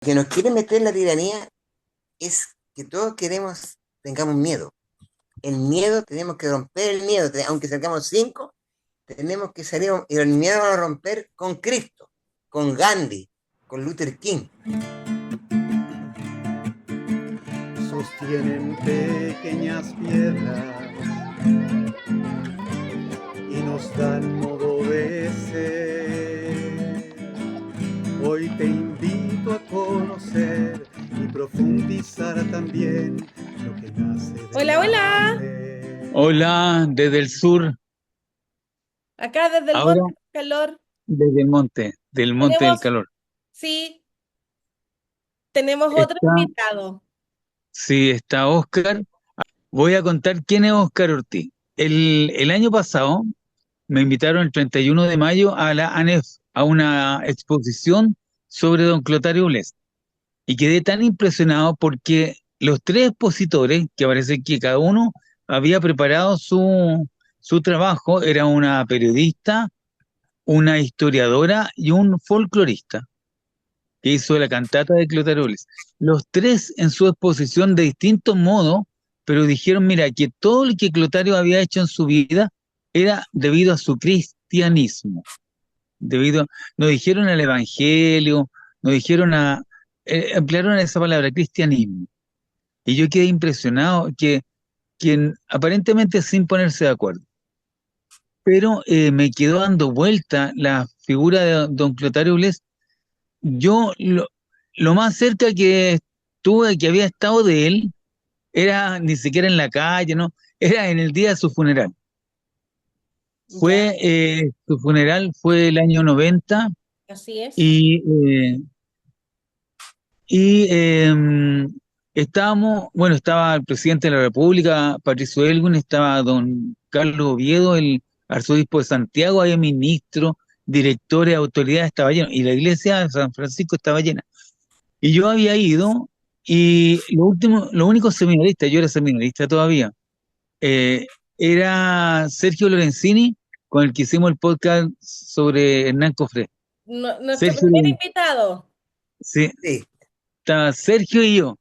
Que nos quiere meter la tiranía es que todos tengamos miedo. El miedo, tenemos que romper el miedo, aunque salgamos cinco, tenemos que salir, y el miedo a romper con Cristo, con Gandhi, con Luther King. Sostienen pequeñas piedras y nos dan modo de ser. Hoy te invito a conocer y profundizar también lo que nace de Hola, la hola. fe. Hola, desde el sur, Acá desde el ahora monte del calor. desde el monte del Tenemos, calor. sí, tenemos otro Está, invitado. sí, está Óscar. Voy a contar quién es Óscar Ortiz. El año pasado me invitaron el 31 de mayo a la ANEF, a una exposición sobre don Clotario Blest. Y quedé tan impresionado porque los tres expositores, que parece que cada uno había preparado su trabajo, era una periodista, una historiadora y un folclorista, que hizo la cantata de Clotaroles. Los tres en su exposición de distintos modos, pero dijeron, mira, que todo lo que Clotario había hecho en su vida era debido a su cristianismo, nos dijeron al evangelio, nos dijeron emplearon esa palabra, cristianismo. Y yo quedé impresionado que quien aparentemente sin ponerse de acuerdo, pero me quedó dando vuelta la figura de don Clotario Bles. Yo lo más cerca que estuve, que había estado de él, era ni siquiera en la calle, ¿no? Era en el día de su funeral. Ya, Su funeral fue el año 90 así es. y, eh, y bueno, estaba el presidente de la República, Patricio Elwin, estaba don Carlos Oviedo, el arzobispo de Santiago, había ministros, directores, autoridades, estaba lleno, y la iglesia de San Francisco estaba llena. Y yo había ido, y lo único seminarista, yo era seminarista todavía, eh, era Sergio Lorenzini, con el que hicimos el podcast sobre Hernán Cofré. Nuestro Sergio primer Lorenzini, invitado. sí, Sí, estaba Sergio y yo.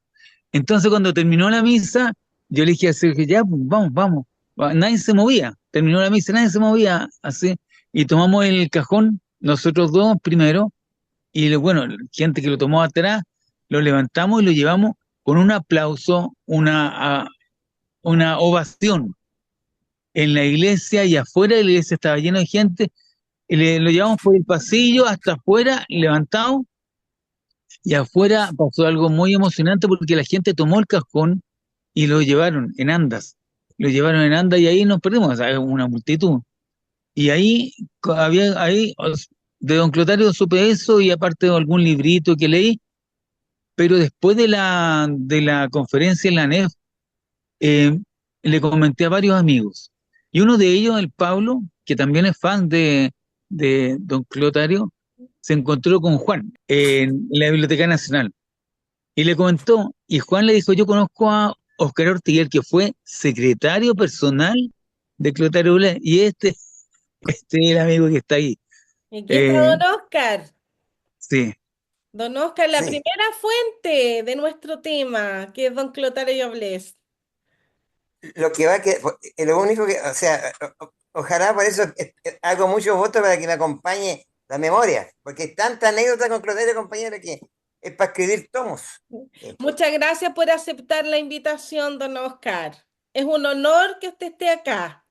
Entonces cuando terminó la misa, yo le dije a Sergio, ya, pues, vamos, vamos. Nadie se movía, terminó la misa, nadie se movía, así, y tomamos el cajón, nosotros dos primero, y bueno, gente que lo tomó atrás, lo levantamos y lo llevamos con un aplauso, una ovación en la iglesia, y afuera de la iglesia estaba lleno de gente, y lo llevamos por el pasillo hasta afuera, levantado, y afuera pasó algo muy emocionante porque la gente tomó el cajón y lo llevaron en andas. Lo llevaron en andas y ahí nos perdimos, o sea, una multitud. Y ahí de don Clotario supe eso y aparte de algún librito que leí, pero después de la conferencia en la NEF, eh, le comenté a varios amigos. Y uno de ellos, el Pablo, que también es fan de don Clotario, se encontró con Juan en la Biblioteca Nacional y le comentó, y Juan le dijo, yo conozco a Oscar Ortiguel, que fue secretario personal de Clotario Blest, y este es el amigo que está ahí. Y aquí está Eh, don Oscar. sí, Don Oscar, la sí. primera fuente de nuestro tema, que es don Clotario Blest. Lo que va que, lo único que, o sea, ojalá por eso hago muchos votos para que me acompañe la memoria, porque hay tanta anécdota con Clotario, compañero, que es para escribir tomos. Sí. Muchas gracias por aceptar la invitación, don Oscar. Es un honor que usted esté acá.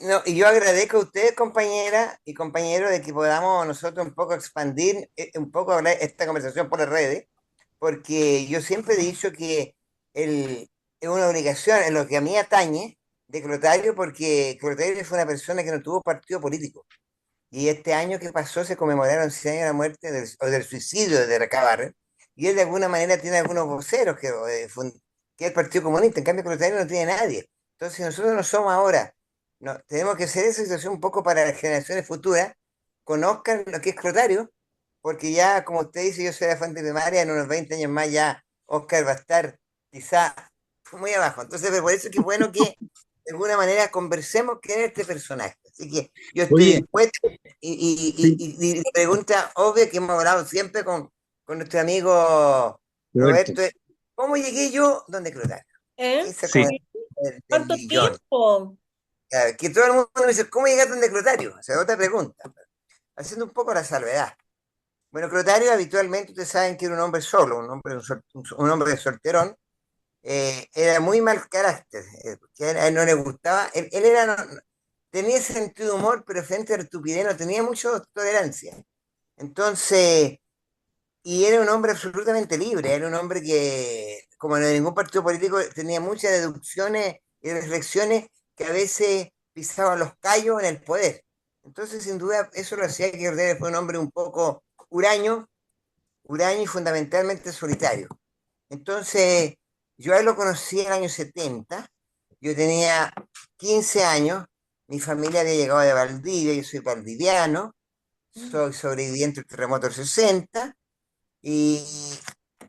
No, y yo agradezco a ustedes, compañera y compañeros, de que podamos nosotros un poco expandir, un poco hablar esta conversación por las redes, porque yo siempre he dicho que es una obligación en lo que a mí atañe de Clotario, porque Clotario fue una persona que no tuvo partido político. Y este año que pasó se conmemoraron 100 años de la muerte o del suicidio de Recabarren, y él de alguna manera tiene algunos voceros que es el Partido Comunista, en cambio Clotario no tiene nadie. Entonces, si nosotros no somos ahora, no, tenemos que hacer esa situación un poco para las generaciones futuras, conozcan lo que es Clotario, porque ya, como usted dice, yo soy la fuente primaria, en unos 20 años más ya Oscar va a estar quizá muy abajo. Entonces, por eso es que es bueno que de alguna manera conversemos quién es este personaje. Así que yo estoy oye, dispuesto sí, y pregunta obvia que hemos hablado siempre con nuestro amigo Roberto. Roberto. ¿Cómo llegué yo donde Clotario? ¿Eh? Esa Sí. como Sí. del ¿Cuánto millón. tiempo? Que todo el mundo me dice, ¿cómo llegaste donde Clotario? O sea, otra pregunta. Haciendo un poco la salvedad. Bueno, Clotario habitualmente ustedes saben que era un hombre solo, un hombre solterón. Era muy mal carácter, que a él no le gustaba. Él era, tenía sentido de humor, pero frente a la estupidez no tenía mucha tolerancia. Entonces, y era un hombre absolutamente libre, era un hombre que, como en ningún partido político, tenía muchas deducciones y reflexiones que a veces pisaban los callos en el poder. Entonces, sin duda, eso lo hacía que Ordóñez fue un hombre un poco huraño, huraño y fundamentalmente solitario. Entonces, yo a él lo conocí en el año 70, yo tenía 15 años, mi familia había llegado de Valdivia, yo soy valdiviano, soy sobreviviente del terremoto del 60, y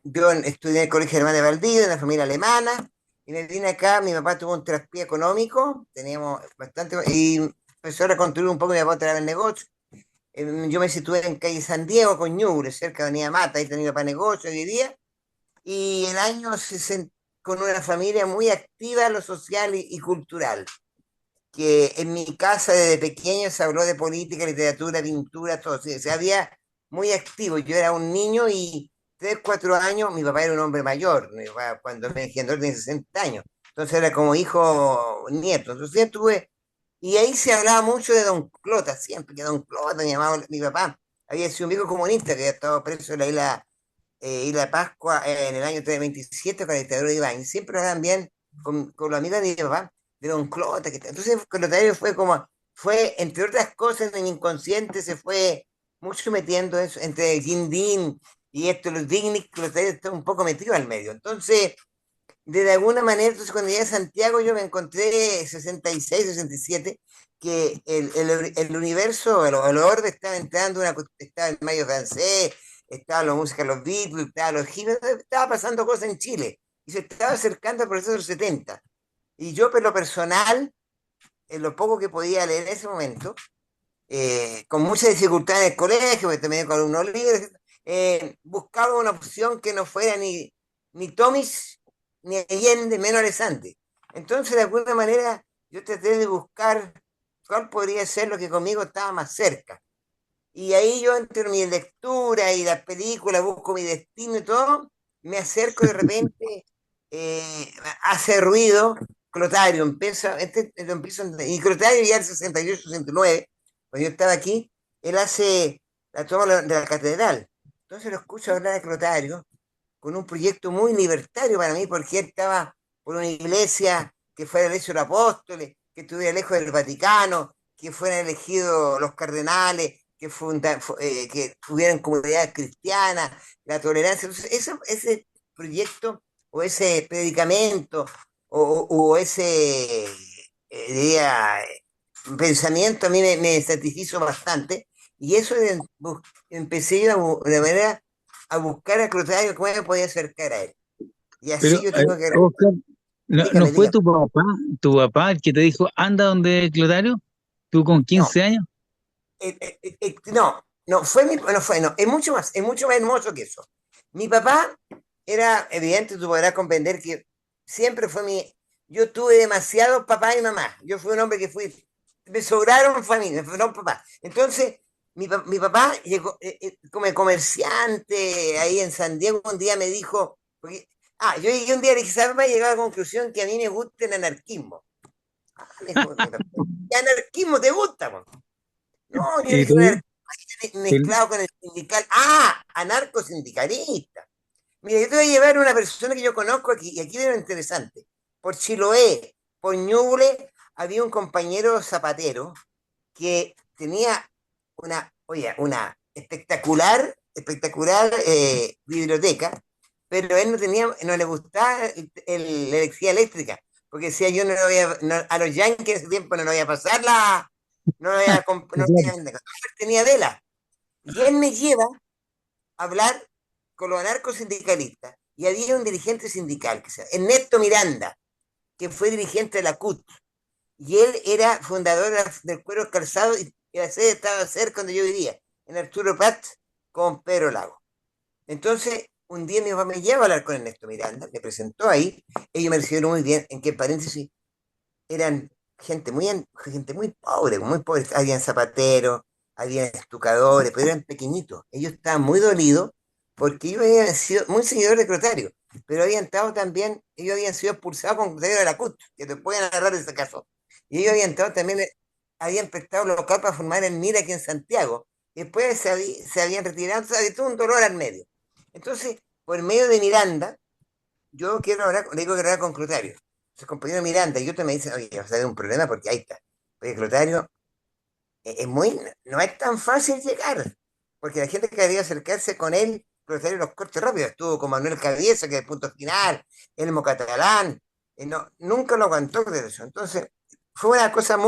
yo estudié en el Colegio Alemán de Valdivia, en la familia alemana, y me vine acá, mi papá tuvo un traspié económico, teníamos bastante, y empezó a reconstruir un poco, mi papá traía el negocio. Yo me situé en calle San Diego con Ñuble, cerca de Avenida Mata, ahí tenía para negocio, vivía, y el año 60, con una familia muy activa en lo social y cultural, que en mi casa desde pequeño se habló de política, literatura, pintura, todo, se había muy activo. Yo era un niño y 3, 4 años, mi papá era un hombre mayor, mi papá cuando me engendró tenía 60 años, entonces era como hijo nieto, entonces yo tuve, y ahí se hablaba mucho de Don Clota, siempre que Don Clota me llamaba mi papá, había sido un viejo comunista que había estado preso en la isla de Pascua en el año 27 con el dictador Iván. Y siempre hablaban bien con los amigos de mi papá, de Don Clota. Entonces, Clotario fue como, fue, entre otras cosas, en mi inconsciente se fue mucho metiendo eso, entre Guindín y esto, los Dignic, Clotario está un poco metido al medio. Entonces, de alguna manera, entonces cuando llegué a Santiago yo me encontré 66, 67, que el universo, el orbe estaba entrando, estaba en mayo francés, estaba la música de los Beatles, estaba los hippies, estaba pasando cosas en Chile y se estaba acercando al proceso de los 70. Y yo, por lo personal, en lo poco que podía leer en ese momento, con mucha dificultad en el colegio, porque también con alumnos libres, buscaba una opción que no fuera ni Tomis, ni Allende, menos Alessandri. Entonces, de alguna manera, yo traté de buscar cuál podría ser lo que conmigo estaba más cerca. Y ahí yo, entre mi lectura y las películas, busco mi destino y todo, me acerco y de repente, hace ruido Clotario, y Clotario ya el 68, 69, cuando yo estaba aquí, él hace la toma de la catedral. Entonces lo escucho hablar de Clotario con un proyecto muy libertario para mí, porque él estaba por una iglesia que fuera el hecho de los apóstoles, que estuviera lejos del Vaticano, que fueran elegidos los cardenales, que tuvieran comunidades cristianas, la tolerancia. Entonces, ese proyecto o ese predicamento o ese diría, pensamiento a mí me satisfizo bastante y eso empecé yo de manera a buscar a Clotario cómo me podía acercar a él. Y Pero, así yo tengo que... Oscar, ¿no Dígame, fue dígame. tu papá el que te dijo, anda donde Clotario? ¿Tú con No, 15 años? no, no, es mucho más hermoso que eso. Mi papá era evidente, tú podrás comprender que siempre fue yo tuve demasiados papás y mamás. Yo fui un hombre que me sobraron familia, me sobraron papás. Entonces, mi papá llegó como comerciante ahí en San Diego, un día me dijo, yo llegué un día y le dije, ¿sabes? Papá, llegué a la conclusión que a mí me gusta el anarquismo. Me dijo, ¿qué anarquismo te gusta? Po? No, yo le ¿Y dije, tú? mezclado con el sindical. Ah, anarcosindicalista. Mira, yo te voy a llevar a una persona que yo conozco aquí, y aquí viene lo interesante. Por Chiloé, por Ñuble, había un compañero zapatero que tenía oye, una espectacular biblioteca, pero él no le gustaba la electricidad eléctrica, porque decía yo no lo voy a los yankees en ese tiempo no lo voy a pasar no lo voy a, no lo voy a vender. Tenía vela. Y él me lleva a hablar con los anarcosindicalistas. Y había un dirigente sindical, que se llama Ernesto Miranda, que fue dirigente de la CUT. Y él era fundador del Cuero Calzado y la sede estaba cerca donde yo vivía, en Arturo Prat con Pedro Lago. Entonces, un día mi papá me lleva a hablar con Ernesto Miranda, me presentó ahí, ellos me recibieron muy bien, en que paréntesis eran gente muy pobre, habían zapateros, habían estucadores, pero eran pequeñitos, ellos estaban muy dolidos porque ellos habían sido muy seguidores de Clotario, pero habían estado también, ellos habían sido expulsados con Clotario de la CUT, que te pueden agarrar de ese caso, y ellos habían estado también, habían prestado local para formar el MIR aquí en Santiago, y después se habían retirado, entonces había todo un dolor al medio. Entonces, por medio de Miranda, yo quiero hablar, le digo que hablar con Clotario. Entonces, compañero Miranda, y otro me dice, oye, vas a tener un problema porque ahí está. Oye, Clotario, no es tan fácil llegar, porque la gente que quería acercarse con él, Clotario los cortes rápido. Estuvo con Manuel Cabiezo, que es el punto final, Elmo Catalán, no, nunca lo aguantó de eso. Entonces, fue una cosa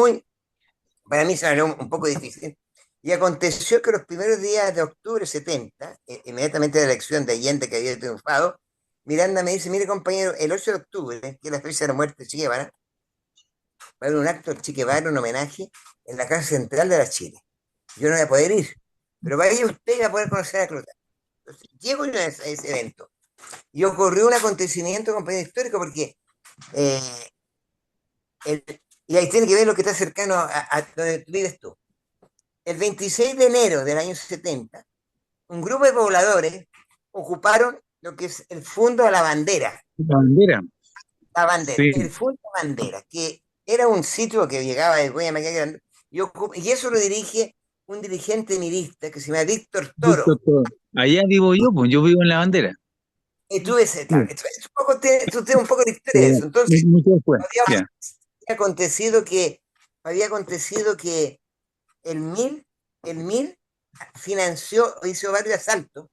para mí se me un poco difícil. Y aconteció que los primeros días de octubre 70, inmediatamente de la elección de Allende que había triunfado, Miranda me dice, mire compañero, el 8 de octubre, que es la fecha de la muerte de Che Guevara, va a haber un acto del Che Guevara, un homenaje en la Casa Central de la Chile. Yo no voy a poder ir, pero vaya usted y va a poder conocer a Clotario. Entonces, llego yo a ese evento y ocurrió un acontecimiento, compañero histórico, porque eh, el- y ahí tiene que ver lo que está cercano a donde vives tú. El 26 de enero del año 70, un grupo de pobladores ocuparon lo que es el Fondo de la Bandera, La bandera, el sí, Fondo de Bandera, que era un sitio que llegaba de Guayaquil, y eso lo dirige un dirigente mirista que se llama Víctor Víctor Toro. Toro. Allá vivo yo, pues yo vivo en la bandera. Y tú, ese, claro, Sí, tú tienes un poco de historia de pero eso. Entonces, mucho después, había ya. acontecido que, había acontecido que el MIR, el MIR financió, hizo varios asaltos.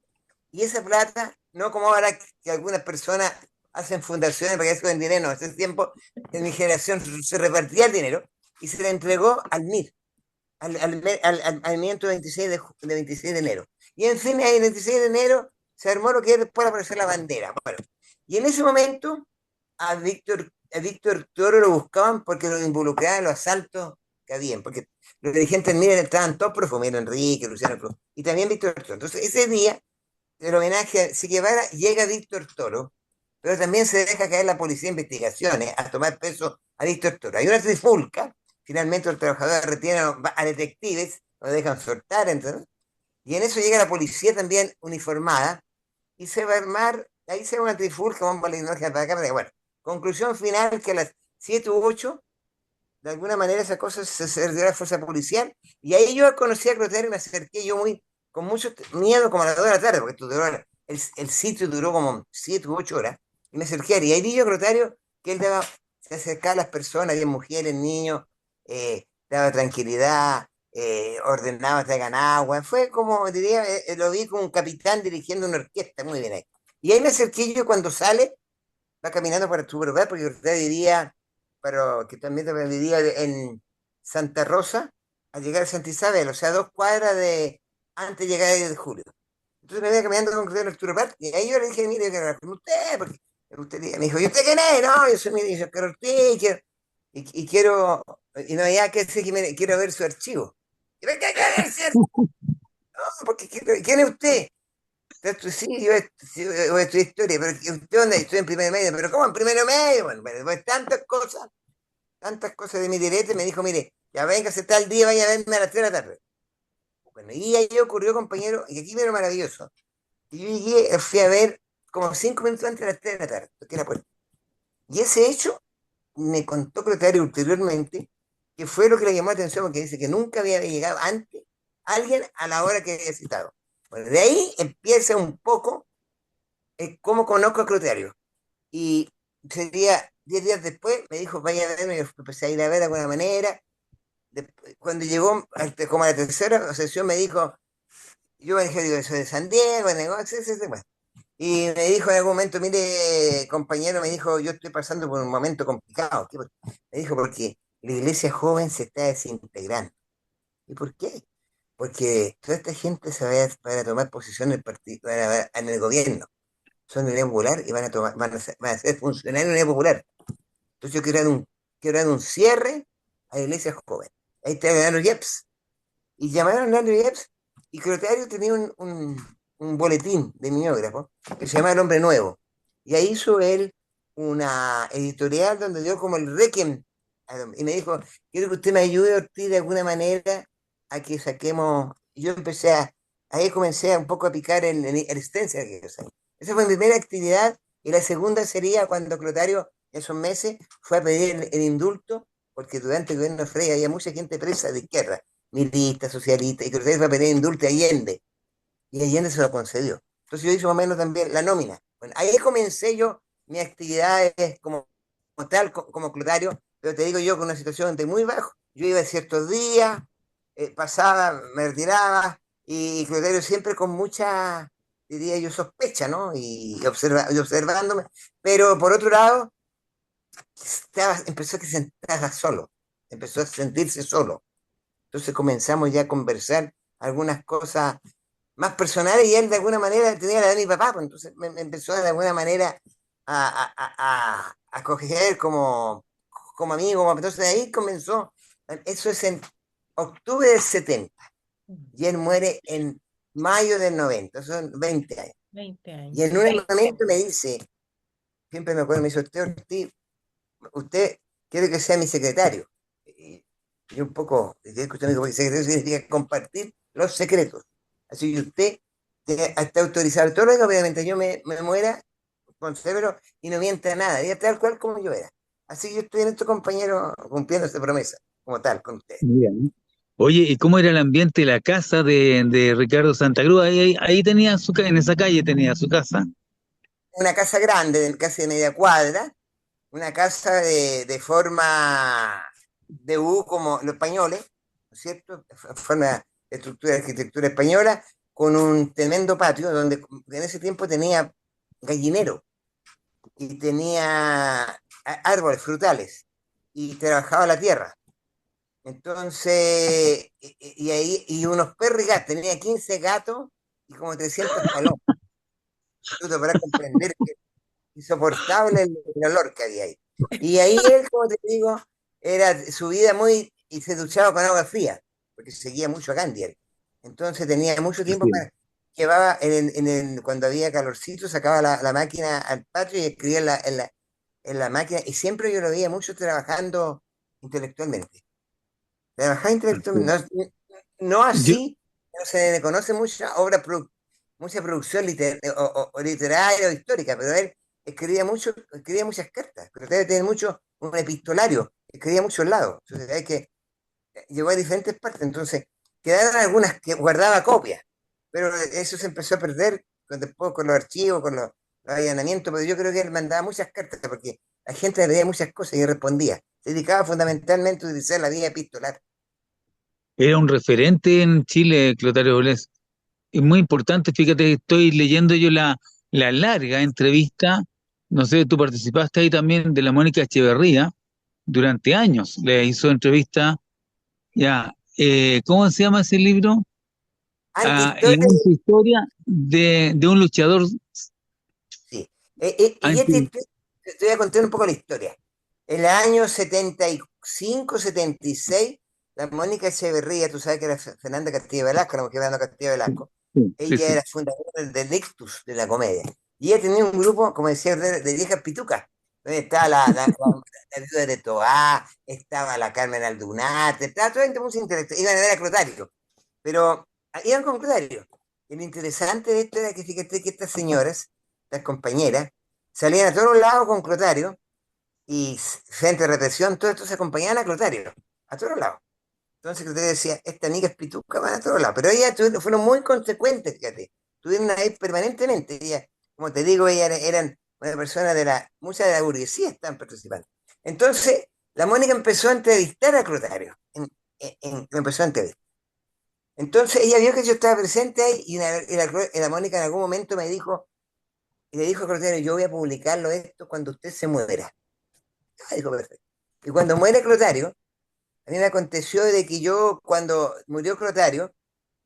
Y esa plata, no como ahora que algunas personas hacen fundaciones para que eso den dinero, no, ese tiempo en mi generación se repartía el dinero y se le entregó al MIR, al movimiento 26 de 26 de enero. Y en fin, el 26 de enero se armó lo que después apareció la bandera. Bueno, y en ese momento a Víctor Toro lo buscaban porque lo involucraban en los asaltos que habían, porque los dirigentes del MIR estaban todos prófugos, Enrique, Luciano Cruz, y también Víctor Toro. Entonces, ese día el homenaje a Che Guevara, llega Víctor Toro, pero también se deja caer la policía de investigaciones a tomar peso a Víctor Toro. Hay una trifulca, finalmente los trabajadores retienen a detectives, lo dejan soltar, entonces, y en eso llega la policía también uniformada y se va a armar, ahí se va una trifulca, bomba lacrimógena para acá, bueno, conclusión final que a las 7 u 8 de alguna manera esa cosa se dio a la fuerza policial y ahí yo conocí a Clotario y me acerqué yo con mucho miedo como a las 2 de la tarde, porque esto duró, el sitio duró como 7 u 8 horas y me acerqué a él y ahí vi yo a Clotario que él se acercaba a las personas, había mujeres, niños, daba tranquilidad, ordenaba que hagan agua, fue como diría, lo vi como un capitán dirigiendo una orquesta, muy bien ahí. Y ahí me acerqué yo cuando sale va caminando para tu verdad, porque usted vivía, pero que también vivía en Santa Rosa, al llegar a Santa Isabel, o sea, 2 cuadras antes de llegar a 10 de julio. Entonces me iba caminando con Cristiano Arturo Prat, y ahí yo le dije, mire, quiero hablar con usted, porque usted me dijo, ¿y usted quién es? No, yo soy mi yo quiero usted, y quiero, y no había que decir que quiero ver su archivo. ¿Y qué ver, cierto? No, porque ¿quién es usted? Sí, yo estudié historia, pero ¿usted dónde? Estoy en primero medio, pero ¿cómo en primero medio? Bueno, pues tantas cosas de mi derecho, me dijo, mire, ya véngase tal día, vaya a verme a las 3 de la tarde. Bueno, y ahí ocurrió, compañero, y aquí vino maravilloso. Y yo llegué, fui a ver como 5 minutos antes de las 3 de la tarde, toqué la puerta. Y ese hecho me contó Clotario ulteriormente, que fue lo que le llamó la atención, porque dice que nunca había llegado antes alguien a la hora que había citado. Bueno, de ahí empieza un poco cómo conozco a Clotario. Y sería 10 días después, me dijo, vaya a verme, yo empecé a ir a ver de alguna manera. Cuando llegó como a la tercera sesión, me dijo, yo me dije, digo, soy de San Diego, negocio, bueno. Y me dijo en algún momento, mire, compañero, me dijo, yo estoy pasando por un momento complicado. Me dijo, porque la iglesia joven se está desintegrando. ¿Y por qué? Porque toda esta gente se va a tomar posición en el partido, en el gobierno. Son de unidad popular y van a ser funcionarios de unidad popular. Entonces yo quiero dar un cierre a la iglesia joven. Ahí está Leonardo Jeps. Y llamaron a Leonardo Jeps y Clotario tenía un un boletín de mimeógrafo que se llama El Hombre Nuevo. Y ahí hizo él una editorial donde dio como el requiem y me dijo, quiero que usted me ayude, Ortiz, de alguna manera a que saquemos. Yo empecé ahí comencé un poco a picar el stencil que yo sabía. Esa fue mi primera actividad y la segunda sería cuando Clotario, esos meses, fue a pedir el indulto, porque durante el gobierno de Frey había mucha gente presa de izquierda, milita, socialista, y Clotario fue a pedir indulto a Allende, y Allende se lo concedió. Entonces yo hice más o menos también la nómina. Bueno, ahí comencé yo mis actividades como tal, como Clotario, pero te digo yo con una situación de muy bajo. Yo iba ciertos días, pasaba, me retiraba, y Clotario siempre con mucha, diría yo, sospecha, ¿no? Y observándome, pero por otro lado, empezó a que se sentara solo, empezó a sentirse solo. Entonces comenzamos ya a conversar algunas cosas más personales y él de alguna manera tenía la edad de mi papá, pues entonces me empezó de alguna manera a coger como amigo, entonces de ahí comenzó, eso es en octubre del 70 y él muere en mayo del 90, son 20 años. 20 Y años. en un momento me dice, siempre me acuerdo, me dice, usted quiere que sea mi secretario. Y un poco, usted me dijo, porque secretario significa compartir los secretos. Así que usted está autorizado todo lo que obviamente yo me muera, consérvelo y no mienta nada, diga tal cual como yo era. Así que yo estoy en estos compañeros cumpliendo esta promesa, como tal, con usted. Bien. Oye, ¿y cómo era el ambiente de la casa de Ricardo Santa Cruz? Ahí tenía en esa calle tenía su casa. Una casa grande, casi de media cuadra, una casa de forma de U como los españoles, ¿no es cierto? Forma de estructura de arquitectura española, con un tremendo patio donde en ese tiempo tenía gallinero y tenía árboles frutales y trabajaba la tierra. Entonces, ahí, y unos perros y gatos, tenía 15 gatos y como 300 palomas. Tú te podrás comprender que es insoportable el olor que había ahí. Y ahí él, como te digo, era su vida muy, y se duchaba con agua fría, porque seguía mucho a Gandhi él. Entonces tenía mucho tiempo Sí. para, llevaba cuando había calorcito, sacaba la máquina al patio y escribía en la máquina, y siempre yo lo veía mucho trabajando intelectualmente. Trabajaba intelectualmente, no, no Yo, así, no se le conoce mucha producción o literaria o histórica, pero él escribía mucho, escribía muchas cartas, pero debe tener mucho, un epistolario, escribía muchos lados, entonces hay que llegó a diferentes partes, entonces quedaron algunas que guardaba copias, pero eso se empezó a perder después con los archivos, con los allanamientos, pero yo creo que él mandaba muchas cartas porque la gente le pedía muchas cosas y él respondía. Se dedicaba fundamentalmente a utilizar la vía epistolar. era un referente en Chile, Clotario Bolés. Es muy importante, fíjate, estoy leyendo yo la larga entrevista, no sé, tú participaste ahí también de la Mónica Echeverría durante años, le hizo entrevista, ya, ¿cómo se llama ese libro? La Antihistoria, historia de un luchador sí. Y anti... te voy a contar un poco la historia. En el año 75, 76, la Mónica Echeverría, tú sabes que era Fernanda Castillo Velasco, la mujer de Fernando Castillo Velasco, Sí, sí, ella sí. era fundadora del Ictus, de la comedia. Y ella tenía un grupo, como decía, de viejas pitucas, donde estaba la viuda de Toá, estaba la Carmen Aldunate, estaba toda gente muy intelectual, iban a ver a Clotario, pero iban con Clotario. Y lo interesante de esto era que fíjate que estas señoras, las compañeras, salían a todos lados con Clotario y frente a represión, todo esto se acompañaban a Clotario, a todos lados. Entonces Clotario decía, esta niña es pituca, van a todos lados. Pero ellas fueron muy consecuentes, fíjate. Estuvieron ahí permanentemente. Ellas, como te digo, ellas eran una persona muchas de la burguesía están participando. Entonces, la Mónica empezó a entrevistar a Clotario. Lo empezó a entrevistar. Entonces ella vio que yo estaba presente ahí y la Mónica en algún momento me dijo, y le dijo a Clotario, yo voy a publicarlo esto cuando usted se muera. Ah, dijo, perfecto. Y cuando muere Clotario, a mí me aconteció de que yo, cuando murió Clotario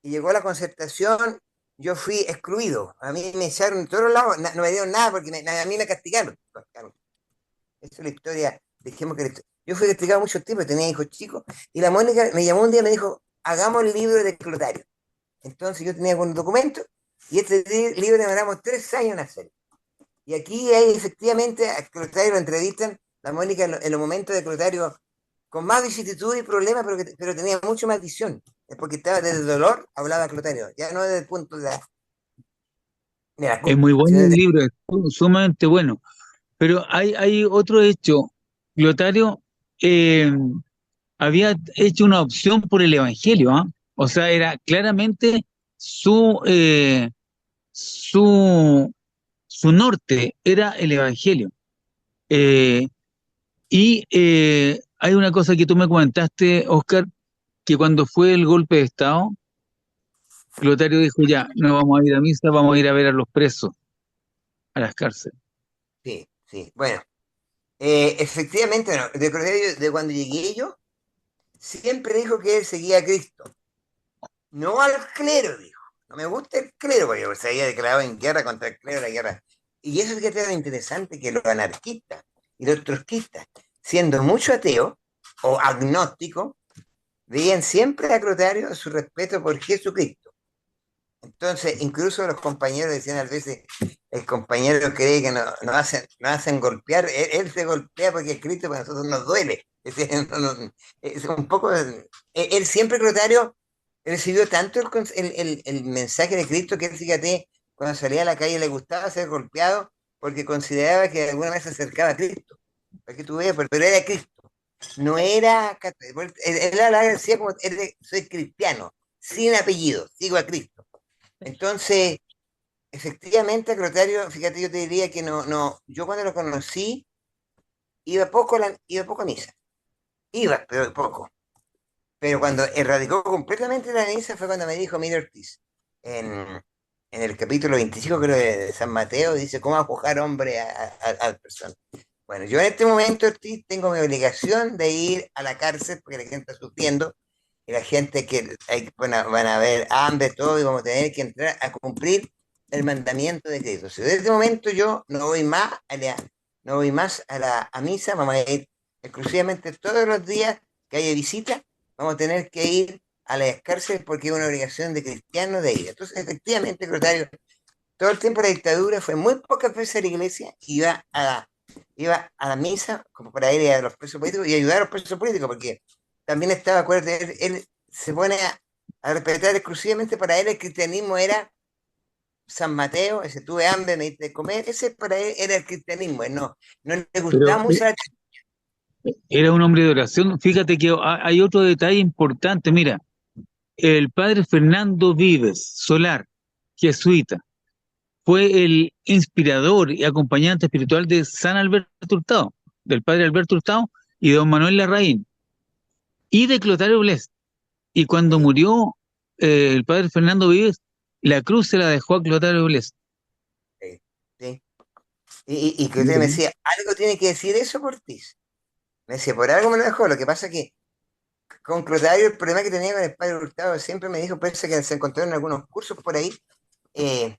y llegó la concertación, yo fui excluido. A mí me echaron de todos lados, no me dieron nada porque a mí me castigaron. Esa es la historia, dejemos que yo fui castigado mucho tiempo, tenía hijos chicos, y la Mónica me llamó un día y me dijo, hagamos el libro de Clotario. Entonces yo tenía con un documento Y este libro demoramos 3 años en hacerlo. Y aquí hay efectivamente, a Clotario lo entrevistan, la Mónica en los momentos de Clotario con más vicisitud y problemas, pero tenía mucho más visión. Es porque estaba desde el dolor, hablaba Clotario, ya no desde el punto de la Es muy culpa, bueno sino el desde... libro, es sumamente bueno. Pero hay otro hecho. Lotario había hecho una opción por el Evangelio, ¿ah? O sea, era claramente su, su, su norte, era el Evangelio. Eh, y hay una cosa que tú me comentaste, Oscar, que cuando fue el golpe de Estado, Lotario dijo, ya, no vamos a ir a misa, vamos a ir a ver a los presos, a las cárceles. Sí, sí, bueno. Efectivamente, bueno, de Clotario, de cuando llegué yo, siempre dijo que él seguía a Cristo. No al clero, dijo. No me gusta el clero, porque se había declarado en guerra contra el clero, la guerra. Y eso es que era interesante, que los anarquistas y los trotskistas, siendo mucho ateos o agnósticos, veían siempre a Clotario su respeto por Jesucristo. Entonces, incluso los compañeros decían a veces, el compañero cree que no hacen golpear, él se golpea porque Cristo para nosotros nos duele. Decían, es un poco, él siempre, Clotario, recibió tanto el mensaje de Cristo que él, fíjate, cuando salía a la calle le gustaba ser golpeado porque consideraba que de alguna vez se acercaba a Cristo. Para que tú veas, pero era Cristo. No era católico. Decía como, soy cristiano, sin apellido, sigo a Cristo. Entonces, efectivamente, Clotario, fíjate, yo te diría que no, yo cuando lo conocí, iba poco a misa. Iba, pero poco. Pero cuando erradicó completamente la misa fue cuando me dijo Mira Ortiz, en el capítulo 25, creo, de San Mateo, dice cómo acoger hombre a persona. Bueno, yo en este momento, Ortiz, tengo mi obligación de ir a la cárcel porque la gente está sufriendo y la gente que van a ver hambre, todo, y vamos a tener que entrar a cumplir el mandamiento de Cristo. Si desde este momento yo no voy más a misa, vamos a ir exclusivamente todos los días que haya visita, vamos a tener que ir a las cárceles porque es una obligación de cristianos de ir. Entonces, efectivamente, Crotario, todo el tiempo de la dictadura fue muy pocas veces a la iglesia, iba a la misa como para ir a los presos políticos y ayudar a los presos políticos, porque también estaba, acuérdate, él se pone a respetar exclusivamente para él el cristianismo era San Mateo, ese tuve hambre, me diste de comer, ese para él era el cristianismo, él no le Pero gustaba mucho la... era un hombre de oración. Fíjate que hay otro detalle importante. Mira, el padre Fernando Vives Solar, jesuita, fue el inspirador y acompañante espiritual de San Alberto Hurtado, del padre Alberto Hurtado y de don Manuel Larraín, y de Clotario Blest. Y cuando Sí, murió el padre Fernando Vives, la cruz se la dejó a Clotario Blest. sí, sí. Y que usted me decía, algo tiene que decir eso por ti. Me decía, por algo me lo dejó. Lo que pasa es que con Clotario el problema que tenía con el padre Hurtado siempre me dijo, parece que se encontró en algunos cursos por ahí, eh,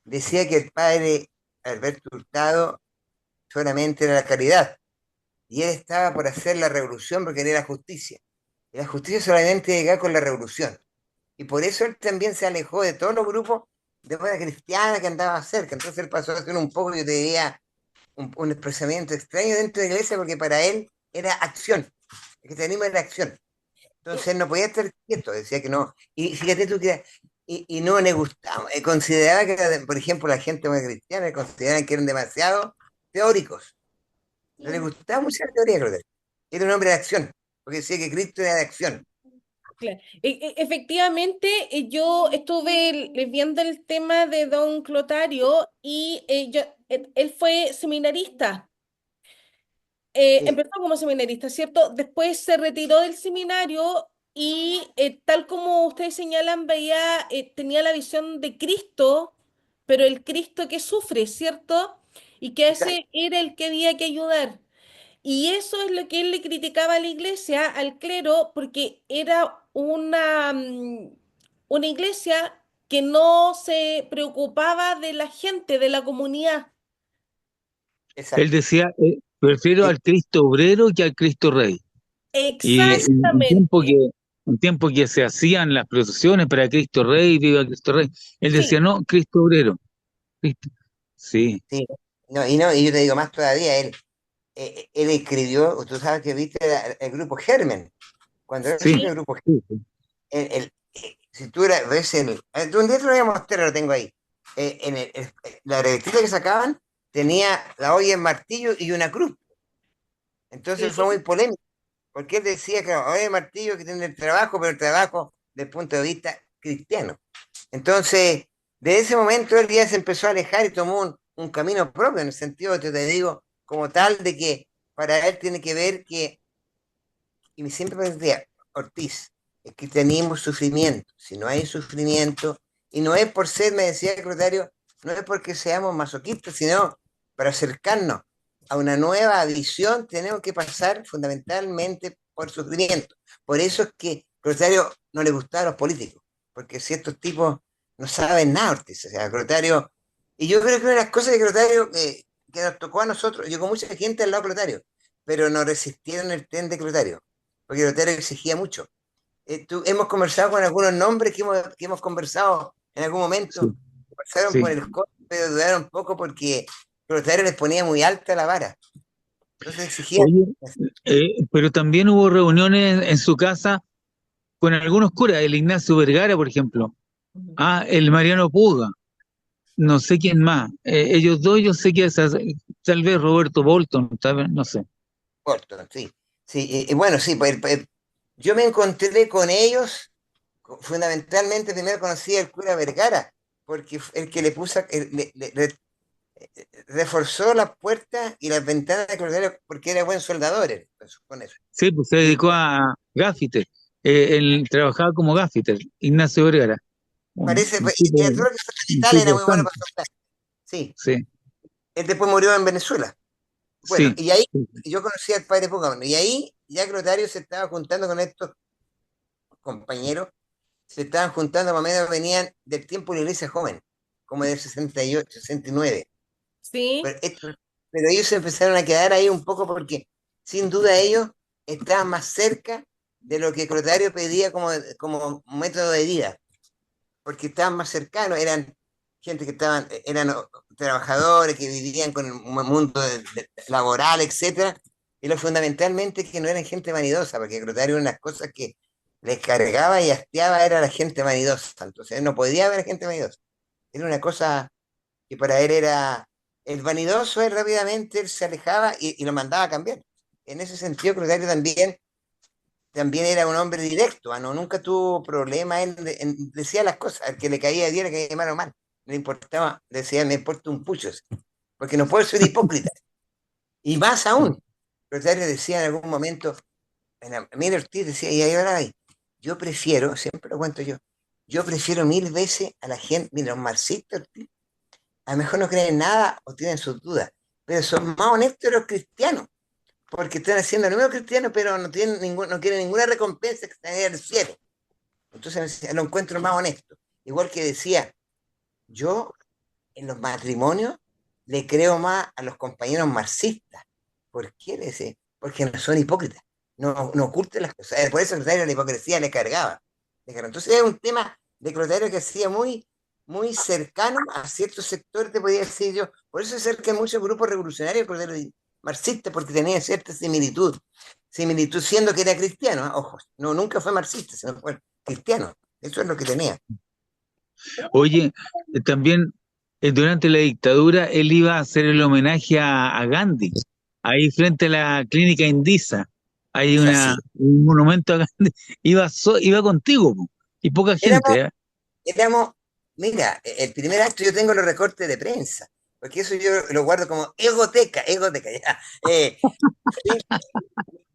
decía que el padre Alberto Hurtado solamente era la caridad y él estaba por hacer la revolución porque era la justicia. Y la justicia solamente llega con la revolución. Y por eso él también se alejó de todos los grupos de moda cristiana que andaba cerca. Entonces él pasó a ser un poco, yo te diría, un expresamiento extraño dentro de la iglesia porque para él era acción. El cristianismo era acción. Entonces él no podía estar quieto, decía que no. Y fíjate tú que y no le gustaba, consideraba que, por ejemplo, la gente muy cristiana consideraban que eran demasiado teóricos. No le gustaba mucho la teoría, creo que era un hombre de acción, porque decía que Cristo era de acción. Claro. Efectivamente, yo estuve viendo el tema de don Clotario y él fue seminarista. Sí, Empezó como seminarista, ¿cierto? Después se retiró del seminario y tal como ustedes señalan, tenía la visión de Cristo, pero el Cristo que sufre, ¿cierto? Y que exacto, ese era el que había que ayudar. Y eso es lo que él le criticaba a la iglesia, al clero, porque era una iglesia que no se preocupaba de la gente, de la comunidad. Él exacto. decía, prefiero Eh, al Cristo obrero que al Cristo rey. Y en un tiempo Exactamente. un tiempo que se hacían las procesiones para Cristo Rey, viva Cristo Rey. Él decía, Sí, no, Cristo Obrero. Cristo. Sí, Sí, no, y yo te digo más todavía, él escribió, tú sabes que viste el grupo Germen, cuando él sí, surgió sí, el grupo sí, sí. si tú ves un día te lo voy a mostrar, lo tengo ahí. La revistita que sacaban tenía la olla en martillo y una cruz. Entonces fue muy sí, polémico, porque él decía que la olla en martillo que tiene el trabajo, pero el trabajo desde el punto de vista cristiano. Entonces, de ese momento él ya se empezó a alejar y tomó un camino propio, en el sentido, te digo, como tal, de que para él tiene que ver que, y me siempre me decía, Ortiz, el cristianismo es sufrimiento. Si no hay sufrimiento, y no es por ser, me decía el secretario, no es porque seamos masoquistas, sino para acercarnos a una nueva visión tenemos que pasar fundamentalmente por sufrimiento. Por eso es que al secretario no le gustaban los políticos, porque si estos tipos no saben nada, Ortiz, o sea, el secretario, y yo creo que una de las cosas del secretario que nos tocó a nosotros, yo con mucha gente al lado del secretario, pero no resistieron el tren de secretario porque Lotero exigía mucho. Hemos conversado con algunos nombres que hemos conversado en algún momento, Sí, que pasaron por sí. el COP, pero dudaron un poco porque Lotero les ponía muy alta la vara. Entonces exigían. Oye, pero también hubo reuniones en su casa con algunos curas, el Ignacio Vergara, por ejemplo. Ah, el Mariano Puga, no sé quién más. Ellos dos, yo sé que tal vez Roberto Bolton, tal vez, no sé. Corto, sí. Sí, bueno, sí, yo me encontré con ellos, fundamentalmente primero conocí al cura Vergara, porque fue el que le puso, reforzó las puertas y las ventanas de Lotero porque era buen soldador, con eso. Sí, pues se Y dedicó a gaffiter. Él trabajaba como gaffiter, Ignacio Vergara. parece, Un tipo, y creo que fue un militar, era tipo muy bueno santo. para soltar. Sí, Sí, él después murió en Venezuela. Bueno, sí. y ahí yo conocí al padre Pucón, y ahí ya Clotario se estaba juntando con estos compañeros, se estaban juntando más o menos, venían del tiempo de la iglesia joven, como del 68, 69. sí. Pero, pero ellos se empezaron a quedar ahí un poco porque, sin duda, ellos estaban más cerca de lo que Clotario pedía como método de vida, porque estaban más cercanos, eran gente que eran trabajadores que vivían con el mundo laboral, etcétera, y lo fundamentalmente es que no eran gente vanidosa, porque Clotario una de las cosas que les cargaba y hastiaba era la gente vanidosa, entonces no podía haber gente vanidosa, era una cosa que para él era el vanidoso, él rápidamente él se alejaba y lo mandaba a cambiar. En ese sentido, Clotario también era un hombre directo, ¿no? Nunca tuvo problema, él decía las cosas, al que le caía bien, le caía mal o mal, no le importaba, decía, me importa un pucho, porque no puedo ser hipócrita. Y más aún, Rosario decía en algún momento, mira Ortiz decía, y ahí ahora hay, yo prefiero, siempre lo cuento yo prefiero mil veces a la gente, mira, los marxistas, Ortiz, a lo mejor no creen en nada o tienen sus dudas, pero son más honestos los cristianos, porque están haciendo lo mismo cristianos, pero no quieren ninguna recompensa que estén en el cielo. Entonces lo encuentro más honesto. Igual que decía, yo en los matrimonios le creo más a los compañeros marxistas. ¿Por qué? Le decía, porque no son hipócritas, no ocultan las cosas. Por eso Clotario la hipocresía le cargaba. Entonces es un tema de Clotario que hacía muy cercano a ciertos sectores, te podía decir yo. Por eso se acerca muchos grupos revolucionarios Clotario marxistas, porque tenía cierta similitud. Similitud siendo que era cristiano, ¿eh? Ojo, no, nunca fue marxista, sino fue cristiano. Eso es lo que tenía. Oye, también durante la dictadura él iba a hacer el homenaje a Gandhi, ahí frente a la clínica Indisa. Hay Es así. un monumento a Gandhi. Iba contigo, po, y poca Éramos gente, ¿eh? éramos, mira, el primer acto yo tengo los recortes de prensa, porque eso yo lo guardo como egoteca, ya. Sí,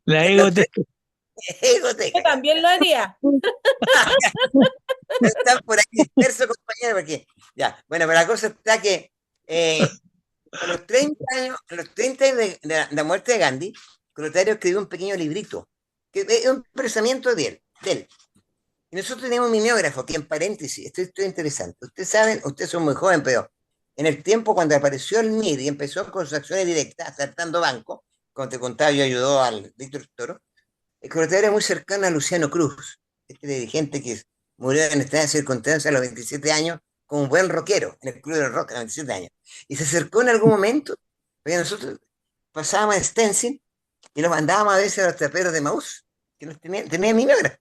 La los ego tres, egoteca, Yo ya. también lo haría. Están por ahí dispersos, compañeros, porque, ya, bueno, pero la cosa está que a los 30 años, a los 30 años de la muerte de Gandhi, Clotario escribió un pequeño librito, que es un pensamiento de él. Y nosotros teníamos un mimeógrafo que en paréntesis, esto es interesante. Ustedes saben, ustedes son muy jóvenes, pero en el tiempo cuando apareció el MIR y empezó con sus acciones directas, asaltando bancos, como te contaba, yo ayudó al Víctor Toro, el secretario era muy cercano a Luciano Cruz. este dirigente que murió en extrañas circunstancias a los 27 años, como un buen rockero en el Club del Rock a los 27 años. Y se acercó en algún momento, porque nosotros pasábamos en stencil y los mandábamos a veces a los traperos de Maús, que nos tenían mimeógrafo.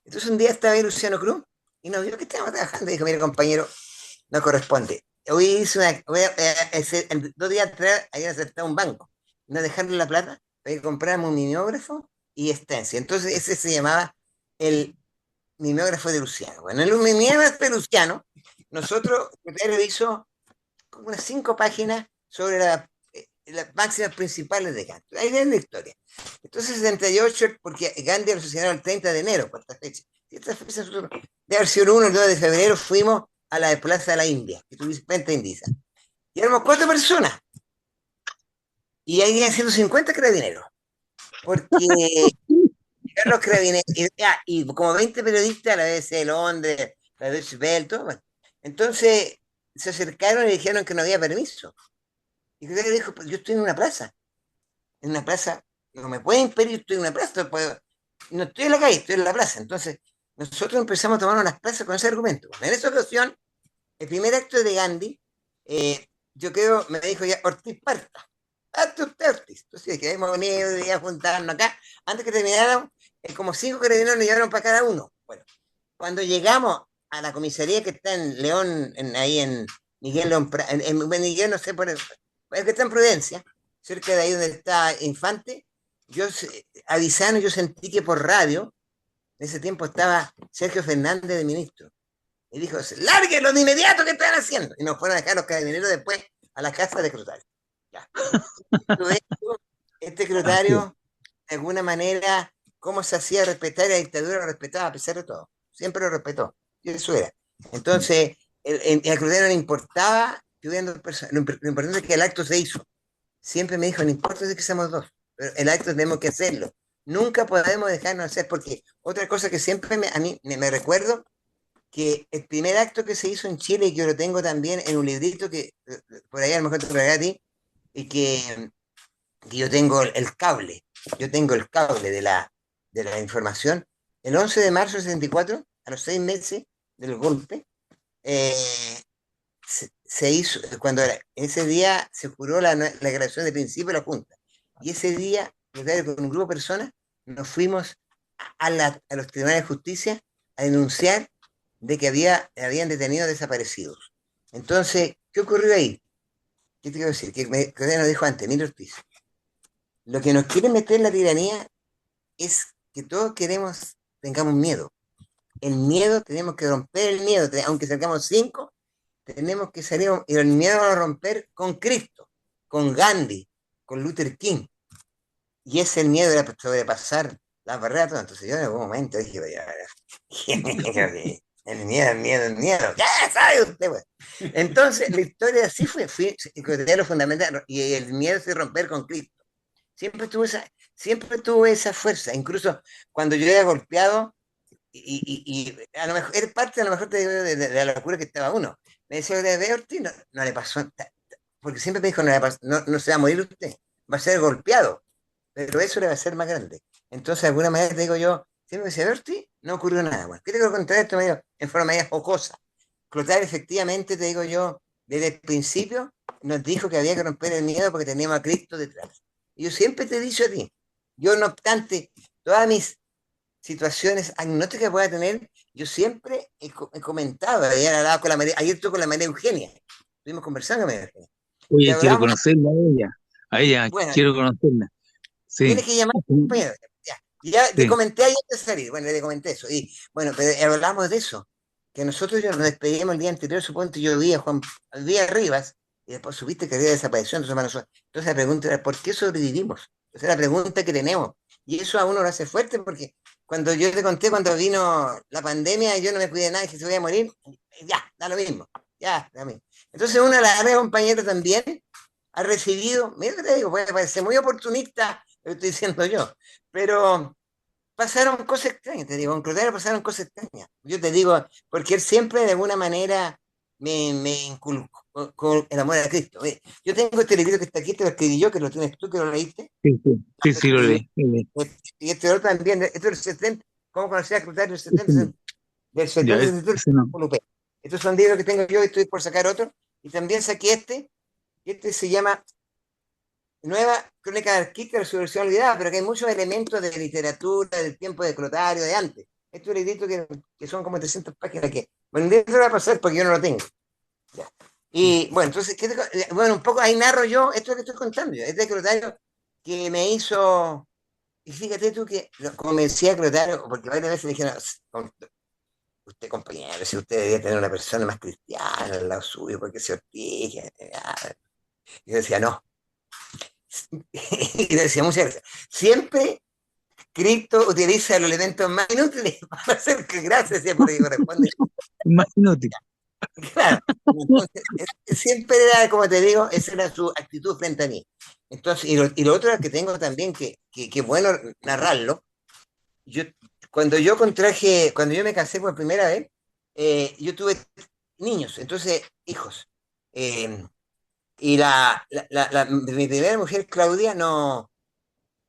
Entonces un día estaba ahí Luciano Cruz y nos vio que estábamos trabajando y dijo, mire compañero, no corresponde. Hoy hice dos días atrás había acertado un banco, no dejarle la plata para que compráramos un mimeógrafo y stencil. Entonces ese se llamaba el mimeógrafo de Luciano. Bueno, en el mimeógrafo de Luciano, nosotros, el secretario hizo como unas 5 páginas sobre las máximas principales de Gandhi. Ahí es la historia. Entonces, 78, porque Gandhi lo asesinaron el 30 de enero, por esta fecha. Y esta fecha de haber sido el 1 el 2 de febrero, fuimos a la Plaza de la India, que tuviste Penta Indisa. Y éramos 4 personas. Y ahí había 150 carabineros. Porque los carabineros, y como 20 periodistas, la BBC de Londres, la Deutsche Welle, todo. Bueno. Entonces, se acercaron y dijeron que no había permiso. Y Cruz dijo, pues yo estoy en una plaza, no me pueden impedir, estoy en una plaza, no estoy en la calle, estoy en la plaza. Entonces, nosotros empezamos a tomar unas plazas con ese argumento. En esa ocasión, el primer acto de Gandhi, yo creo, me dijo ya, Ortiz parta. Hazte usted, Ortiz. Entonces, que hemos venido y a juntarnos acá. Antes que terminaran, como 5 carabineros nos llevaron para cada uno. Bueno, cuando llegamos a la comisaría que está en León, ahí en Miguel León, en Miguel, no sé, el que está en Prudencia, cerca de ahí donde está Infante, avisando, yo sentí que por radio, en ese tiempo estaba Sergio Fernández de ministro, y dijo, lárguenlo de inmediato, ¿qué están haciendo? Y nos fueron a dejar los carabineros después a la casa de Crotario. Ya. Este Así. Crotario, de alguna manera, cómo se hacía respetar la dictadura, lo respetaba a pesar de todo. Siempre lo respetó. Y eso era. Entonces, al Crotario no le importaba que hubieran 2 personas. Lo importante es que el acto se hizo. Siempre me dijo, no importa si que seamos 2, pero el acto tenemos que hacerlo. Nunca podemos dejarnos hacer, porque otra cosa que siempre a mí me recuerdo, que el primer acto que se hizo en Chile, y que yo lo tengo también en un librito que por ahí a lo mejor te lo a ti, y que yo tengo el cable de la información, el 11 de marzo del 64, a los 6 meses del golpe, eh, se hizo, ese día se juró la declaración de principio de la Junta. Y ese día, con un grupo de personas, nos fuimos a los tribunales de justicia a denunciar de que habían detenido desaparecidos. Entonces, ¿qué ocurrió ahí? ¿Qué te quiero decir? Que nos dijo antes, Emilio Ortiz. Lo que nos quiere meter la tiranía es que todos tengamos miedo. El miedo, tenemos que romper el miedo, aunque salgamos 5, tenemos que salir, y el miedo a romper con Cristo, con Gandhi, con Luther King. Y es el miedo de sobrepasar las barreras. Entonces yo en algún momento dije, el miedo. Ya sabe usted, pues. Entonces la historia así fue lo fundamental, y el miedo es romper con Cristo. Siempre tuvo esa fuerza, incluso cuando yo era golpeado, y a lo mejor, era parte a lo mejor de la locura que estaba uno. Me decía, de Ortiz, no le pasó, porque siempre me dijo, no se va a morir usted, va a ser golpeado, pero eso le va a ser más grande. Entonces, de alguna manera te digo yo, siempre me decía, Ortiz, no ocurrió nada. Bueno, ¿qué te quiero contar esto en forma media jocosa? Clotario, efectivamente, te digo yo, desde el principio nos dijo que había que romper el miedo porque teníamos a Cristo detrás. Y yo siempre te he dicho a ti, yo no obstante todas mis situaciones agnósticas que pueda tener, yo siempre he comentado, ayer estuve con la María Eugenia, estuvimos conversando con María Eugenia, y Oye, quiero hablamos, conocerla a ella bueno, quiero conocerla. tienes Sí, que llamar, sí, compañero, ya te sí, comenté ayer de salir, bueno, le comenté eso, y bueno, pero hablamos de eso, que nosotros ya nos despedimos el día anterior, suponte yo vi a Rivas, y después supiste que había desaparecido, entonces la pregunta era, ¿por qué sobrevivimos? Esa es la pregunta que tenemos, y eso a uno lo hace fuerte, porque cuando yo te conté, cuando vino la pandemia, yo no me cuidé de nada, que se voy a morir, ya, da lo mismo, ya, da lo mismo. Entonces una de las compañeros también ha recibido, mira que te digo, puede parecer muy oportunista lo que estoy diciendo yo, pero pasaron cosas extrañas, te digo, en Clotario pasaron cosas extrañas. Yo te digo, porque él siempre de alguna manera me inculcó con el amor a Cristo. Yo tengo este libro que está aquí, te lo escribí yo, que lo tienes tú, que lo leíste. sí, sí, sí, sí, lo Y, leí, lo leí. y este otro también, esto es el 70, ¿Cómo conocía a Clotario del Ese 70? no. Del Ya, 70 al 70, ese no. estos son libros que tengo yo y estoy por sacar otro. Y también saqué y este se llama Nueva Crónica de Arquímedes, su versión olvidada, pero que hay muchos elementos de literatura del tiempo de Clotario, de antes. Esto es un librito que son como 300 páginas que, bueno, un día te lo voy a pasar porque yo no lo tengo. Ya. Y bueno, entonces, bueno, un poco ahí narro yo esto que estoy contando yo. Este Clotario que me hizo, y fíjate tú que, como me decía Clotario, porque varias veces me dijeron, usted compañero, si usted debería tener una persona más cristiana al lado suyo, porque se ortiga. Y yo decía, no. Y le decía, muchas gracias. Siempre Cristo utiliza los elementos más inútiles para hacer que gracias, porque corresponde. Más inútil. Claro. Entonces, siempre era, como te digo, esa era su actitud frente a mí. Entonces, y lo otro que tengo también, que es bueno narrarlo, yo, cuando yo me casé por primera vez, yo tuve niños, entonces hijos. Eh, y mi primera mujer, Claudia, no,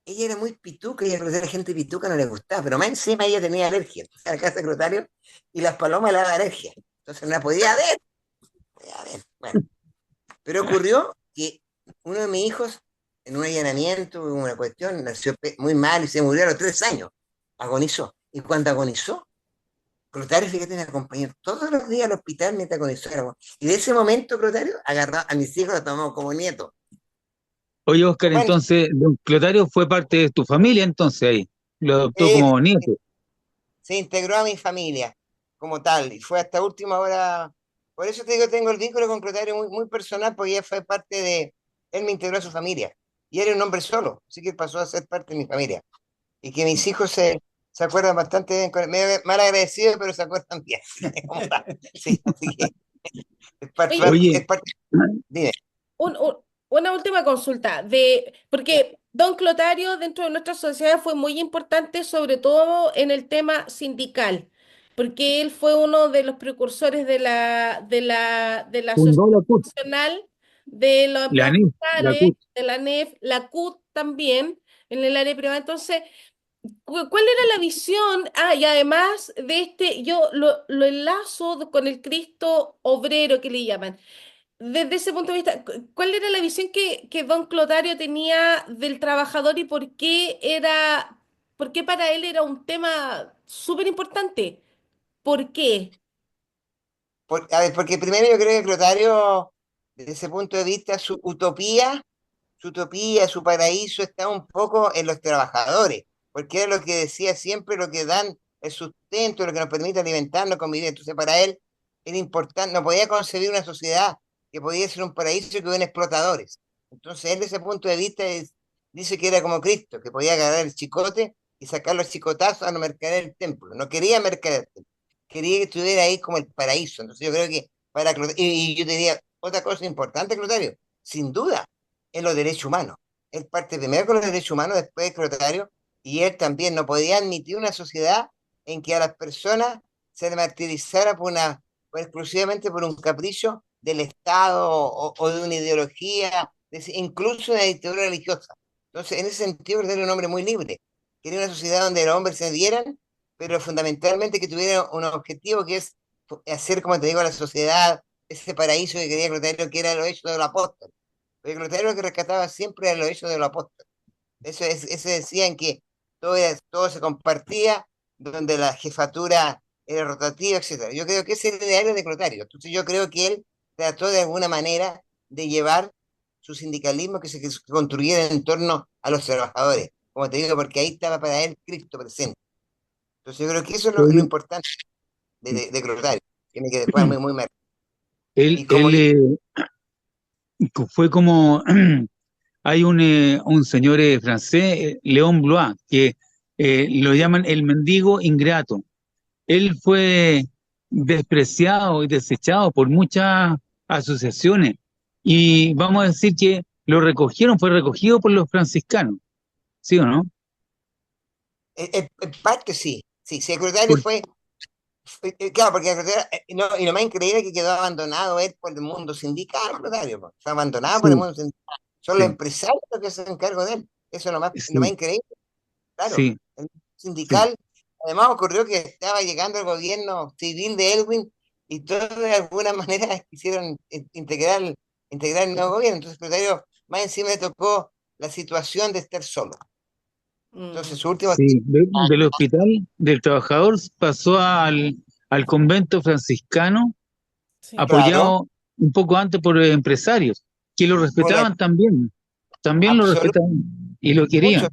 ella era muy pituca, ella a la gente pituca no le gustaba, pero más encima ella tenía alergia. Entonces, a la casa de Clotario y las palomas le daban alergia. Entonces no la podía ver. Podía ver. Bueno, pero ocurrió que uno de mis hijos, en un allanamiento, una cuestión, nació muy mal y se murió a los 3 años. Agonizó. Y cuando agonizó, Clotario, fíjate, me acompañó todos los días al hospital mientras agonizáramos. Y de ese momento, Clotario agarró a mis hijos, los tomamos como nietos. Oye, Oscar, Bueno, entonces, don Clotario fue parte de tu familia entonces ahí. Lo adoptó eh, como nieto. se integró a mi familia como tal y fue hasta última hora. Por eso te digo, tengo el vínculo con Clotario muy, muy personal, porque ella fue parte de, él me integró a su familia y era un hombre solo, así que pasó a ser parte de mi familia. Y que mis hijos se acuerdan bastante bien, medio mal agradecidos, pero se acuerdan bien. ¿Cómo está? Sí, así que Oye, Oye, es parte, dime. un- un- una última consulta, porque don Clotario dentro de nuestra sociedad fue muy importante, sobre todo en el tema sindical, porque él fue uno de los precursores de la Asociación fundó la CUT, Nacional de los la Empleados NIF, la Estatales, CUT. de la NEF, la CUT también, en el área privada. Entonces, ¿cuál era la visión? Ah, y además de yo lo enlazo con el Cristo obrero que le llaman. Desde ese punto de vista, ¿cuál era la visión que don Clotario tenía del trabajador y por qué para él era un tema súper importante? ¿Por qué? A ver, porque primero yo creo que Clotario, desde ese punto de vista, su utopía, su paraíso está un poco en los trabajadores, porque era lo que decía siempre, lo que dan el sustento, lo que nos permite alimentarnos, convivir. Entonces, para él era importante, no podía concebir una sociedad que podía ser un paraíso que hubiera explotadores. Entonces, él, desde ese punto de vista, dice que era como Cristo, que podía agarrar el chicote y sacar los chicotazos a no mercader el templo. No quería mercader el templo, quería que estuviera ahí como el paraíso. Entonces, yo creo que para Clotario, y yo te diría otra cosa importante, Clotario, sin duda en los derechos humanos. Él parte primero con los derechos humanos, después de Clotario, y él también no podía admitir una sociedad en que a las personas se les martirizara exclusivamente por un capricho del Estado o de una ideología, incluso de una dictadura religiosa. Entonces, en ese sentido, él era un hombre muy libre. Quería una sociedad donde los hombres se dieran, pero fundamentalmente que tuviera un objetivo que es hacer, como te digo, a la sociedad ese paraíso que quería Clotario, que era lo hecho del apóstol. Porque Lutero lo que rescataba siempre era lo hecho de los apóstoles. Eso decían que todo se compartía, donde la jefatura era rotativa, etcétera. Yo creo que ese era el ideario de Clotario. Entonces yo creo que él trató de alguna manera de llevar su sindicalismo que se construyera en torno a los trabajadores. Como te digo, porque ahí estaba para él Cristo presente. Entonces yo creo que eso es lo Oye, importante de Clotario, que me quedé fue muy, muy mal. él, Y como él fue como, hay un señor francés, Léon Blois, que lo llaman el mendigo ingrato. Él fue despreciado y desechado por muchas asociaciones y vamos a decir que fue recogido por los franciscanos, ¿sí o no? en parte sí, sí, secretario Por- fue. Claro, porque y lo más increíble es que quedó abandonado él por el mundo sindical, Rosario, po. Fue abandonado por el sí, mundo sindical. Son los sí, empresarios los que se encargan de él. Eso es lo más sí, increíble, claro. sí, El mundo sí. sindical además ocurrió que estaba llegando el gobierno civil de Elwin y todos de alguna manera quisieron integrar el nuevo gobierno. Entonces, el secretario más encima le tocó la situación de estar solo. Mm, Entonces, su último... Sí, del hospital del trabajador pasó al convento franciscano, sí. Claro, apoyado un poco antes por empresarios, que lo por respetaban también lo absoluto respetaban y lo mucho. querían.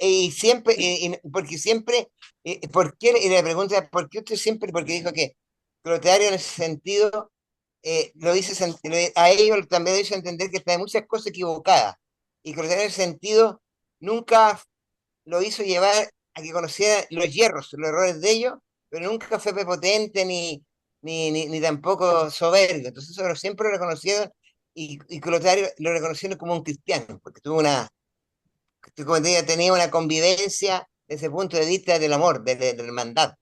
Y siempre, porque siempre, ¿por qué? Y le pregunta, ¿por qué usted siempre? Porque dijo que Clotario en ese sentido lo hizo, a ellos también lo hizo entender que está en muchas cosas equivocadas. Y Clotario en ese sentido nunca lo hizo llevar a que conociera los hierros, los errores de ellos, pero nunca fue prepotente ni tampoco soberbio. Entonces eso siempre lo reconocieron y Clotario lo reconocieron como un cristiano, porque tuvo como te digo, tenía una convivencia desde el punto de vista del amor, de la hermandad.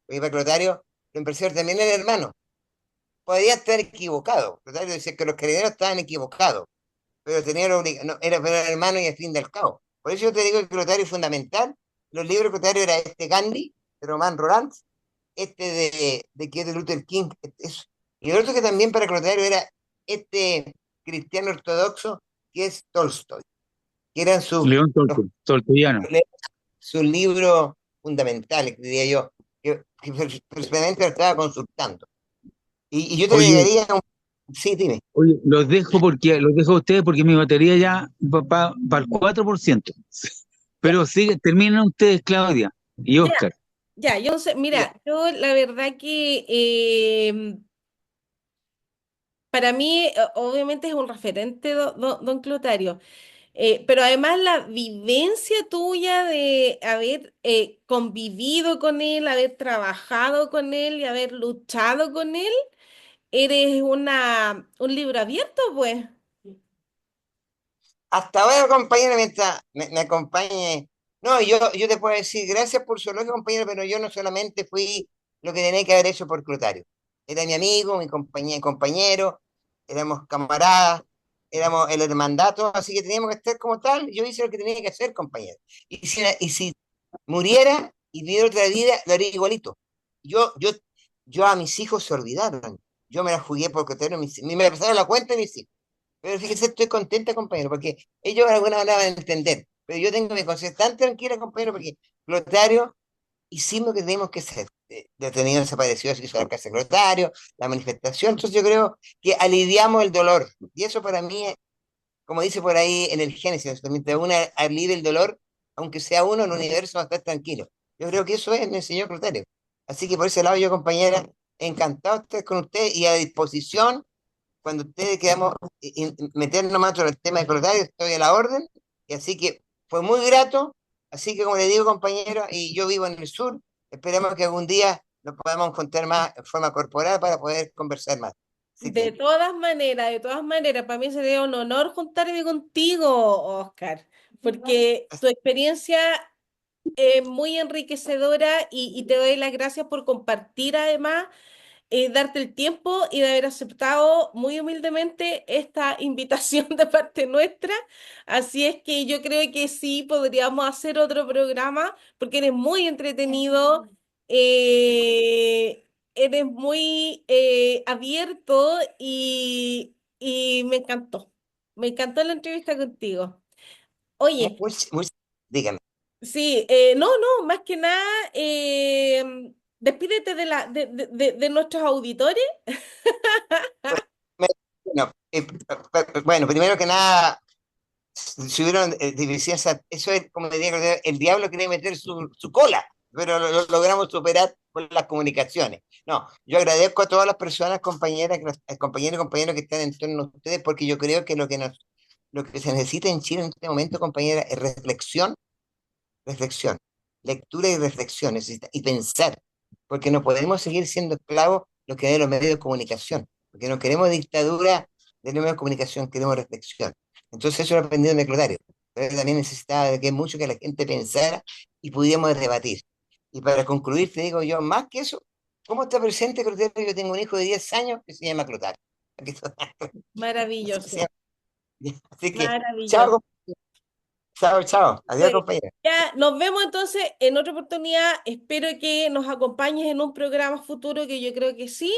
Porque para Clotario, lo impresionante también era hermano. Podía estar equivocado. Clotario decía que los carabineros estaban equivocados, pero tenía no, era hermano y al fin del cabo. Por eso yo te digo que Clotario es fundamental. Los libros de Clotario era este Gandhi, de Román Roland, este de que es de Luther King, eso. Y el otro que también para Clotario era este cristiano ortodoxo que es Tolstoy, que eran León los Tolstoyano. sus libros fundamentales, diría yo, que personalmente lo estaba consultando. Y yo te Oye, agregaría sí, dime. los dejo a ustedes porque mi batería ya va para el 4%. Ya, Pero sigue, terminan ustedes, Claudia y Ya, Oscar. ya, yo no sé, diga. mira, yo la verdad que para mí obviamente es un referente don Clotario. Pero además la vivencia tuya de haber convivido con él, haber trabajado con él y haber luchado con él, eres un libro abierto, pues. Hasta ahora, compañero, mientras me acompañe. No, yo te puedo decir gracias por su elogio, compañero, pero yo no solamente fui lo que tenía que haber hecho por Clotario. Era mi amigo, mi compañero, éramos camaradas, éramos el hermandato, así que teníamos que estar como tal. Yo hice lo que tenía que hacer, compañero. Y si muriera y viviera otra vida, lo haría igualito. Yo, yo, yo a mis hijos se olvidaron. Yo me la jugué por Clotario, me pasaron la cuenta de mis hijos. Pero fíjese, estoy contenta, compañero, porque ellos de alguna manera van a entender. Pero yo tengo mi conciencia tan tranquila, compañero, porque Clotario hicimos lo que teníamos que hacer. Detenido desaparecido, se hizo la casa de Clotario, la manifestación. Entonces yo creo que aliviamos el dolor. Y eso para mí, como dice por ahí en el Génesis, mientras uno alivia el dolor, aunque sea uno, el universo va a estar tranquilo. Yo creo que eso es, me enseñó Clotario. Así que por ese lado yo, compañera, encantado de estar con usted y a disposición cuando ustedes quedamos meternos más sobre el tema de Colotario, estoy a la orden, y así que fue muy grato, así que como le digo compañero, y yo vivo en el sur, esperemos que algún día nos podamos encontrar más en forma corporal para poder conversar más. Así que, De todas maneras, para mí sería un honor juntarme contigo, Oscar, porque tu experiencia es muy enriquecedora y te doy las gracias por compartir además darte el tiempo y de haber aceptado muy humildemente esta invitación de parte nuestra. Así es que yo creo que sí podríamos hacer otro programa porque eres muy entretenido, eres muy abierto y me encantó. Me encantó la entrevista contigo. Oye, dígame. sí, no, no, más que nada, despídete de nuestros auditores. Bueno, bueno, primero que nada, si hubieron deficiencias, eso es, como diría, el diablo quiere meter su cola, pero lo logramos superar con las comunicaciones. No, yo agradezco a todas las personas, compañeras, compañeros y compañeros que están en torno a ustedes, porque yo creo que lo que se necesita en Chile en este momento, compañera, es reflexión, lectura y reflexión, y pensar, porque no podemos seguir siendo esclavos los que de los medios de comunicación, porque no queremos dictadura de los medios de comunicación, queremos reflexión. Entonces eso lo aprendí de Clotario, pero él también necesitaba de que mucho que la gente pensara y pudiéramos debatir. Y para concluir, te digo yo, más que eso, ¿cómo está presente Clotario? Yo tengo un hijo de 10 años que se llama Clotario. Así que, Maravilloso, así que chao, maravilloso. Chao, chao. Adiós, Bueno, compañera. ya nos vemos entonces en otra oportunidad. Espero que nos acompañes en un programa futuro, que yo creo que sí.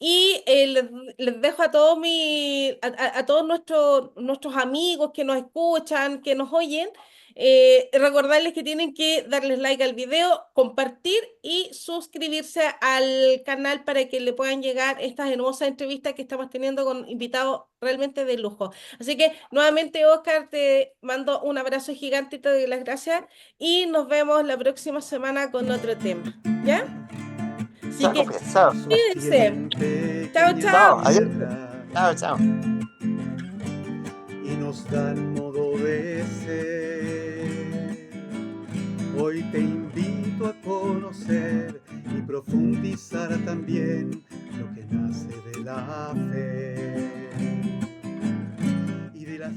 Y les dejo a todos a todos nuestros amigos que nos escuchan, que nos oyen, recordarles que tienen que darles like al video, compartir y suscribirse al canal para que le puedan llegar estas hermosas entrevistas que estamos teniendo con invitados realmente de lujo. Así que nuevamente, Oscar, te mando un abrazo gigante y te doy las gracias y nos vemos la próxima semana con otro tema. ¿Ya? Así Chao, que compañera. Chao. cuídense. Chao, Chao. chao. Adiós. Chao, chao. Y nos dan modo de ser. Hoy te invito a conocer y profundizar también lo que nace de la fe y de la